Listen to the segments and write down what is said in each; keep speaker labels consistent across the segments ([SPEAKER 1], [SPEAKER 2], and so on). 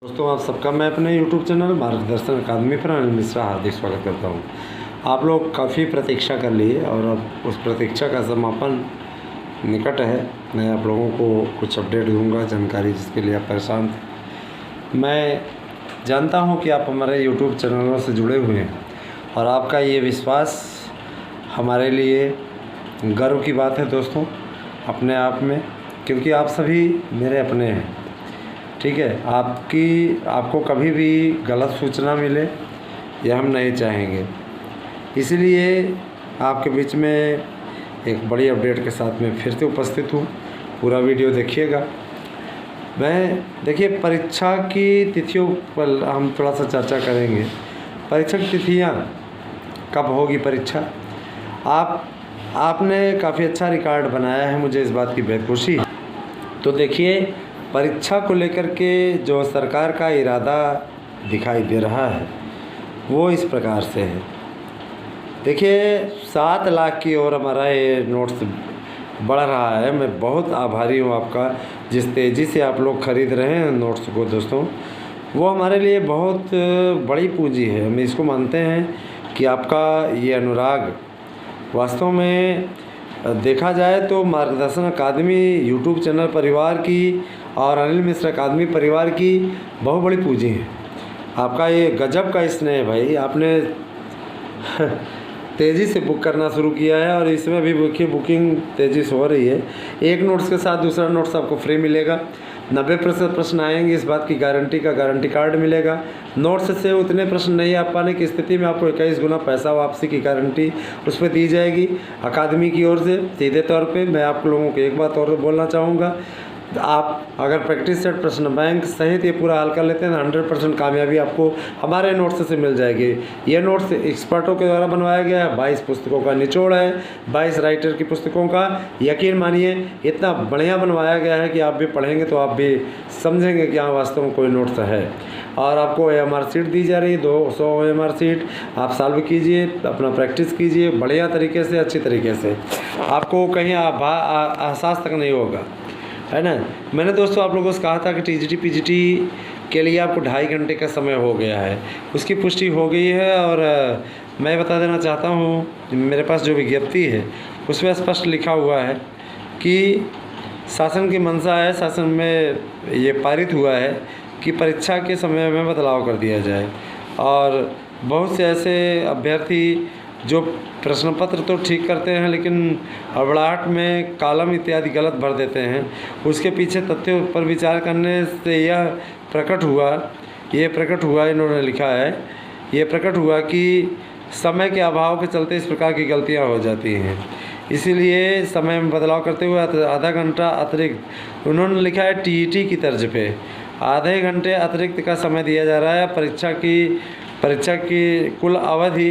[SPEAKER 1] दोस्तों, आप सबका मैं अपने YouTube चैनल मार्गदर्शन अकादमी पर अनिल मिश्रा हार्दिक स्वागत करता हूं। आप लोग काफ़ी प्रतीक्षा कर लिए और अब उस प्रतीक्षा का समापन निकट है। मैं आप लोगों को कुछ अपडेट दूंगा, जानकारी जिसके लिए आप परेशान थे। मैं जानता हूं कि आप हमारे YouTube चैनलों से जुड़े हुए हैं और आपका ये विश्वास हमारे लिए गर्व की बात है दोस्तों, अपने आप में, क्योंकि आप सभी मेरे अपने हैं। ठीक है, आपको कभी भी गलत सूचना मिले यह हम नहीं चाहेंगे। इसलिए आपके बीच में एक बड़ी अपडेट के साथ में फिर से उपस्थित हूँ। पूरा वीडियो देखिएगा। देखिए, परीक्षा की तिथियों पर हम थोड़ा सा चर्चा करेंगे। परीक्षा की तिथियाँ कब होगी परीक्षा। आपने काफ़ी अच्छा रिकॉर्ड बनाया है, मुझे इस बात की बेहद खुशी है। तो देखिए, परीक्षा को लेकर के जो सरकार का इरादा दिखाई दे रहा है वो इस प्रकार से है। देखिए, 7 लाख की ओर हमारा ये नोट्स बढ़ रहा है। मैं बहुत आभारी हूँ आपका, जिस तेज़ी से आप लोग ख़रीद रहे हैं नोट्स को दोस्तों, वो हमारे लिए बहुत बड़ी पूंजी है। हम इसको मानते हैं कि आपका ये अनुराग वास्तव में देखा जाए तो मार्गदर्शन अकादमी यूट्यूब चैनल परिवार की और अनिल मिश्रा अकादमी परिवार की बहुत बड़ी पूंजी है। आपका ये गजब का स्नेह भाई, आपने तेज़ी से बुक करना शुरू किया है और इसमें भी बुकिंग तेज़ी से हो रही है। एक नोट्स के साथ दूसरा नोट्स आपको फ्री मिलेगा। 90% प्रश्न आएंगे, इस बात की गारंटी का गारंटी कार्ड मिलेगा। नोट्स से उतने प्रश्न नहीं आ पाने की स्थिति में आपको 21 गुना पैसा वापसी की गारंटी उस पर दी जाएगी अकादमी की ओर से। सीधे तौर पे मैं आप लोगों को एक बात और बोलना चाहूँगा, आप अगर प्रैक्टिस सेट, प्रश्न बैंक सहित ये पूरा हल कर लेते हैं तो 100% कामयाबी आपको हमारे नोट्स से मिल जाएगी। ये नोट्स एक्सपर्टों के द्वारा बनवाया गया है। 22 पुस्तकों का निचोड़ है, 22 राइटर की पुस्तकों का। यकीन मानिए, इतना बढ़िया बनवाया गया है कि आप भी पढ़ेंगे तो आप भी समझेंगे कि हाँ, वास्तव में कोई नोट्स है। और आपको OMR सीट दी जा रही है, 200 OMR सीट। आप सॉल्व कीजिए, अपना प्रैक्टिस कीजिए बढ़िया तरीके से, अच्छी तरीके से। आपको कहीं एहसास तक नहीं होगा, है ना। मैंने दोस्तों आप लोगों से कहा था कि TGT PGT के लिए आपको 2.5 घंटे का समय हो गया है, उसकी पुष्टि हो गई है। और मैं बता देना चाहता हूँ, मेरे पास जो विज्ञप्ति है उसमें स्पष्ट लिखा हुआ है कि शासन की मंशा है, शासन में ये पारित हुआ है कि परीक्षा के समय में बदलाव कर दिया जाए। और बहुत से ऐसे अभ्यर्थी जो प्रश्न पत्र तो ठीक करते हैं लेकिन हड़बड़ाहट में कॉलम इत्यादि गलत भर देते हैं, उसके पीछे तथ्यों पर विचार करने से यह प्रकट हुआ, इन्होंने लिखा है, ये प्रकट हुआ कि समय के अभाव के चलते इस प्रकार की गलतियां हो जाती हैं। इसीलिए समय में बदलाव करते हुए आधा घंटा अतिरिक्त, उन्होंने लिखा है TET की तर्ज पे आधे घंटे अतिरिक्त का समय दिया जा रहा है। परीक्षा की कुल अवधि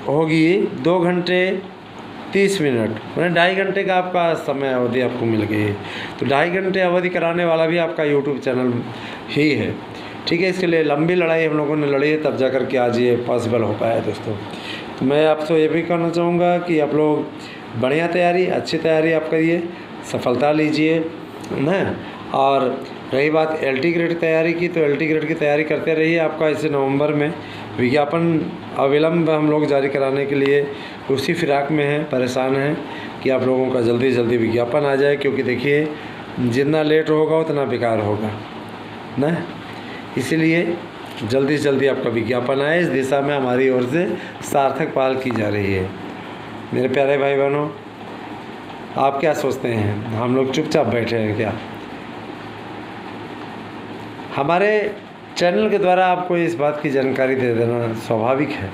[SPEAKER 1] होगी 2 घंटे 30 मिनट, मतलब 2.5 घंटे का आपका समय अवधि आपको मिल गई है। तो 2.5 घंटे अवधि कराने वाला भी आपका यूट्यूब चैनल ही है। ठीक है, इसके लिए लंबी लड़ाई हम लोगों ने लड़ी है, तब जा कर के आज ये पॉसिबल हो पाया है दोस्तों। तो मैं आपसे ये भी कहना चाहूँगा कि आप लोग बढ़िया तैयारी, अच्छी तैयारी आप करिए, सफलता लीजिए ना। और रही बात LT ग्रेड की तैयारी की, तो LT ग्रेड की तैयारी करते रहिए। आपका इस नवंबर में विज्ञापन अविलंब हम लोग जारी कराने के लिए उसी फिराक में हैं, परेशान हैं कि आप लोगों का जल्दी जल्दी विज्ञापन आ जाए, क्योंकि देखिए जितना लेट होगा उतना बेकार होगा ना। इसीलिए जल्दी से जल्दी आपका विज्ञापन आए, इस दिशा में हमारी ओर से सार्थक पहल की जा रही है। मेरे प्यारे भाई बहनों, आप क्या सोचते हैं, हम लोग चुपचाप बैठे हैं क्या? हमारे चैनल के द्वारा आपको इस बात की जानकारी दे देना स्वाभाविक है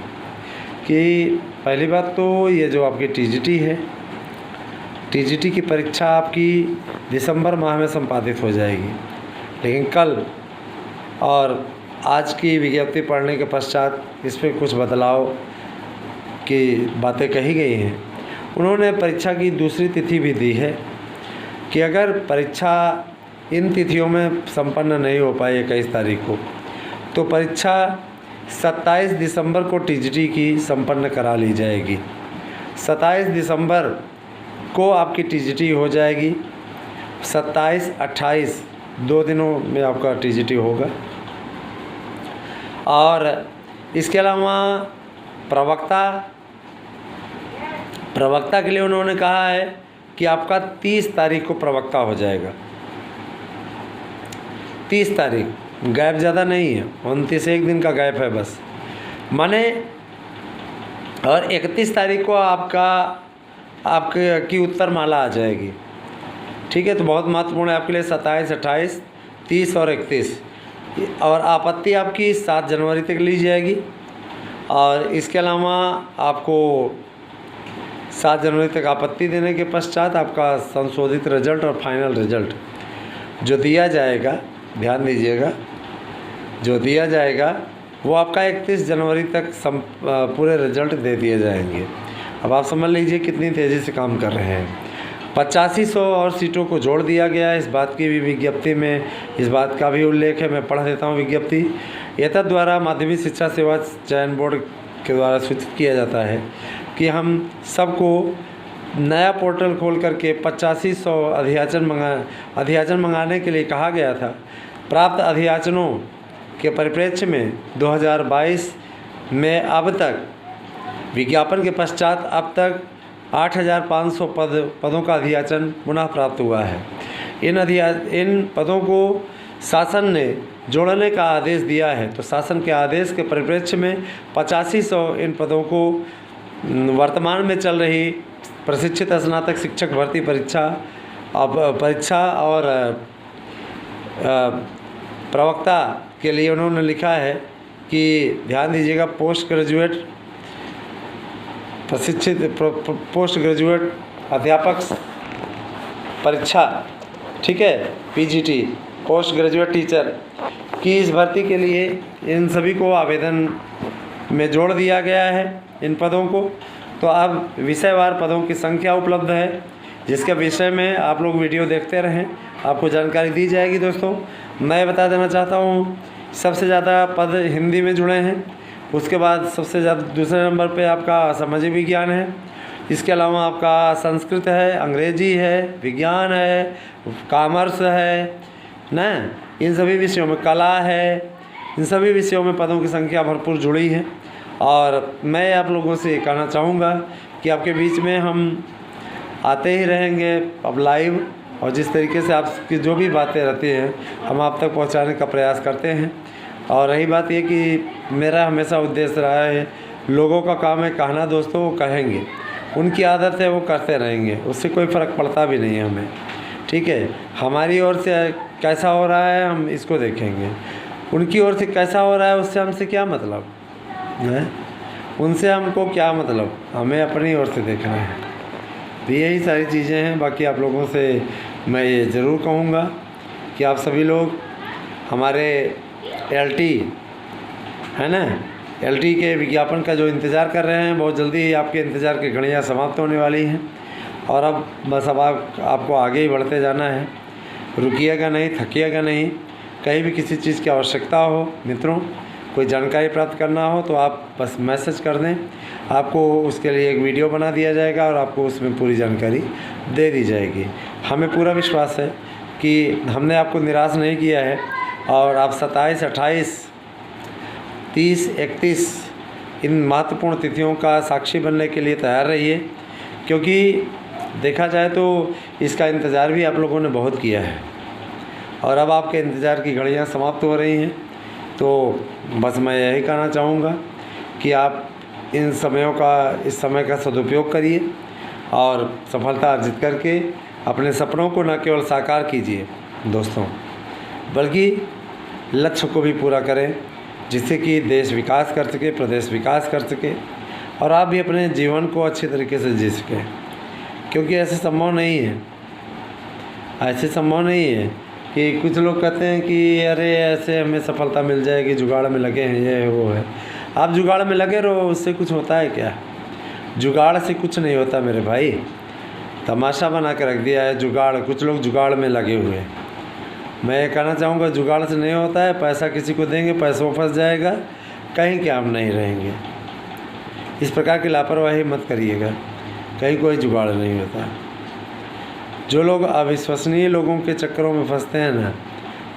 [SPEAKER 1] कि पहली बात तो ये जो आपकी TGT है, TGT की परीक्षा आपकी दिसंबर माह में संपादित हो जाएगी। लेकिन कल और आज की विज्ञप्ति पढ़ने के पश्चात इस पर कुछ बदलाव की बातें कही गई हैं। उन्होंने परीक्षा की दूसरी तिथि भी दी है कि अगर परीक्षा इन तिथियों में संपन्न नहीं हो पाई 21 तारीख को, तो परीक्षा 27 दिसंबर को TGT की संपन्न करा ली जाएगी। 27 दिसंबर को आपकी TGT हो जाएगी। 27, 28 2 दिनों में आपका टीजीटी होगा। और इसके अलावा प्रवक्ता के लिए उन्होंने कहा है कि आपका 30 तारीख को प्रवक्ता हो जाएगा। 30 तारीख, गैप ज़्यादा नहीं है, 29 एक दिन का गैप है बस माने। और 31 तारीख को आपकी उत्तर माला आ जाएगी। ठीक है, तो बहुत महत्वपूर्ण है आपके लिए 27, 28, 30 और 31। और आपत्ति आपकी 7 जनवरी तक ली जाएगी। और इसके अलावा आपको 7 जनवरी तक आपत्ति देने के पश्चात आपका संशोधित रिजल्ट और फाइनल रिजल्ट जो दिया जाएगा, ध्यान दीजिएगा, जो दिया जाएगा वो आपका 31 जनवरी तक पूरे रिजल्ट दे दिए जाएंगे। अब आप समझ लीजिए कितनी तेज़ी से काम कर रहे हैं। 8500 और सीटों को जोड़ दिया गया है। इस बात की भी विज्ञप्ति में इस बात का भी उल्लेख है, मैं पढ़ देता हूँ विज्ञप्ति। एतद द्वारा माध्यमिक शिक्षा सेवा चयन बोर्ड के द्वारा सूचित किया जाता है कि हम सबको नया पोर्टल खोल करके 8500 अध्याचन मंगाने के लिए कहा गया था। प्राप्त अध्याचनों के परिप्रेक्ष्य में 2022 में अब तक विज्ञापन के पश्चात अब तक 8500 पदों का अध्याचन पुनः प्राप्त हुआ है। इन पदों को शासन ने जोड़ने का आदेश दिया है, तो शासन के आदेश के परिप्रेक्ष्य में 8500 इन पदों को वर्तमान में चल रही प्रशिक्षित स्नातक शिक्षक भर्ती परीक्षा और प्रवक्ता के लिए उन्होंने लिखा है कि ध्यान दीजिएगा, पोस्ट ग्रेजुएट अध्यापक परीक्षा, ठीक है, पीजीटी, पोस्ट ग्रेजुएट टीचर की इस भर्ती के लिए इन सभी को आवेदन में जोड़ दिया गया है इन पदों को। तो अब विषयवार पदों की संख्या उपलब्ध है, जिसके विषय में आप लोग वीडियो देखते रहें, आपको जानकारी दी जाएगी। दोस्तों, मैं बता देना चाहता हूँ, सबसे ज़्यादा पद हिंदी में जुड़े हैं, उसके बाद सबसे ज़्यादा दूसरे नंबर पे आपका सामाजिक विज्ञान है, इसके अलावा आपका संस्कृत है, अंग्रेजी है, विज्ञान है, कॉमर्स है ना, इन सभी विषयों में कला है, इन सभी विषयों में पदों की संख्या भरपूर जुड़ी है। और मैं आप लोगों से कहना चाहूँगा कि आपके बीच में हम आते ही रहेंगे अब लाइव, और जिस तरीके से आपकी जो भी बातें रहती हैं हम आप तक पहुंचाने का प्रयास करते हैं। और रही बात ये कि मेरा हमेशा उद्देश्य रहा है, लोगों का काम है कहना, दोस्तों वो कहेंगे, उनकी आदत है वो करते रहेंगे, उससे कोई फ़र्क पड़ता भी नहीं है हमें। ठीक है, हमारी ओर से कैसा हो रहा है हम इसको देखेंगे, उनकी ओर से कैसा हो रहा है उससे हमसे क्या मतलब है, उनसे हमको क्या मतलब, हमें अपनी ओर से देखना है। तो यही सारी चीज़ें हैं। बाकी आप लोगों से मैं ये ज़रूर कहूँगा कि आप सभी लोग हमारे LT है ना, LT के विज्ञापन का जो इंतज़ार कर रहे हैं, बहुत जल्दी ही आपके इंतज़ार की घड़ियाँ समाप्त होने वाली हैं। और अब बस अब आपको आगे ही बढ़ते जाना है, रुकिएगा नहीं, थकिएगा नहीं। कहीं भी किसी चीज़ की आवश्यकता हो मित्रों, कोई जानकारी प्राप्त करना हो तो आप बस मैसेज कर दें, आपको उसके लिए एक वीडियो बना दिया जाएगा और आपको उसमें पूरी जानकारी दे दी जाएगी। हमें पूरा विश्वास है कि हमने आपको निराश नहीं किया है। और आप 27, 28, 30, 31 इन महत्वपूर्ण तिथियों का साक्षी बनने के लिए तैयार रहिए, क्योंकि देखा जाए तो इसका इंतज़ार भी आप लोगों ने बहुत किया है और अब आपके इंतज़ार की घड़ियाँ समाप्त हो रही हैं। तो बस मैं यही कहना चाहूँगा कि आप इस समय का सदुपयोग करिए और सफलता अर्जित करके अपने सपनों को न केवल साकार कीजिए दोस्तों, बल्कि लक्ष्य को भी पूरा करें, जिससे कि देश विकास कर सके, प्रदेश विकास कर सके और आप भी अपने जीवन को अच्छे तरीके से जी सकें। क्योंकि ऐसे संभव नहीं है कि कुछ लोग कहते हैं कि अरे ऐसे हमें सफलता मिल जाएगी, जुगाड़ में लगे हैं, ये है वो है। आप जुगाड़ में लगे रहो, उससे कुछ होता है क्या? जुगाड़ से कुछ नहीं होता मेरे भाई, तमाशा बना के रख दिया है जुगाड़। कुछ लोग जुगाड़ में लगे हुए हैं। मैं ये कहना चाहूँगा जुगाड़ से नहीं होता है। पैसा किसी को देंगे, पैसों फंस जाएगा, कहीं के हम नहीं रहेंगे। इस प्रकार की लापरवाही मत करिएगा, कहीं कोई जुगाड़ नहीं होता। जो लोग अविश्वसनीय लोगों के चक्करों में फंसते हैं ना,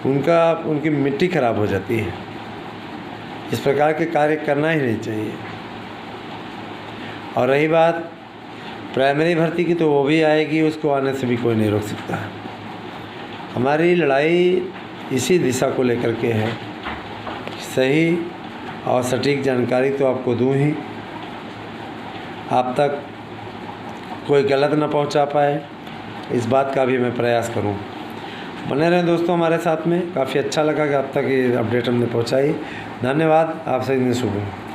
[SPEAKER 1] उनकी मिट्टी खराब हो जाती है। इस प्रकार के कार्य करना ही नहीं चाहिए। और रही बात प्राइमरी भर्ती की, तो वो भी आएगी, उसको आने से भी कोई नहीं रोक सकता। हमारी लड़ाई इसी दिशा को लेकर के है। सही और सटीक जानकारी तो आपको दूँ ही, आप तक कोई गलत ना पहुंचा पाए, इस बात का भी मैं प्रयास करूं। बने रहें दोस्तों हमारे साथ में। काफ़ी अच्छा लगा कि आप तक ये अपडेट हमने पहुंचाई। धन्यवाद। आप सभी ने शुभ हो।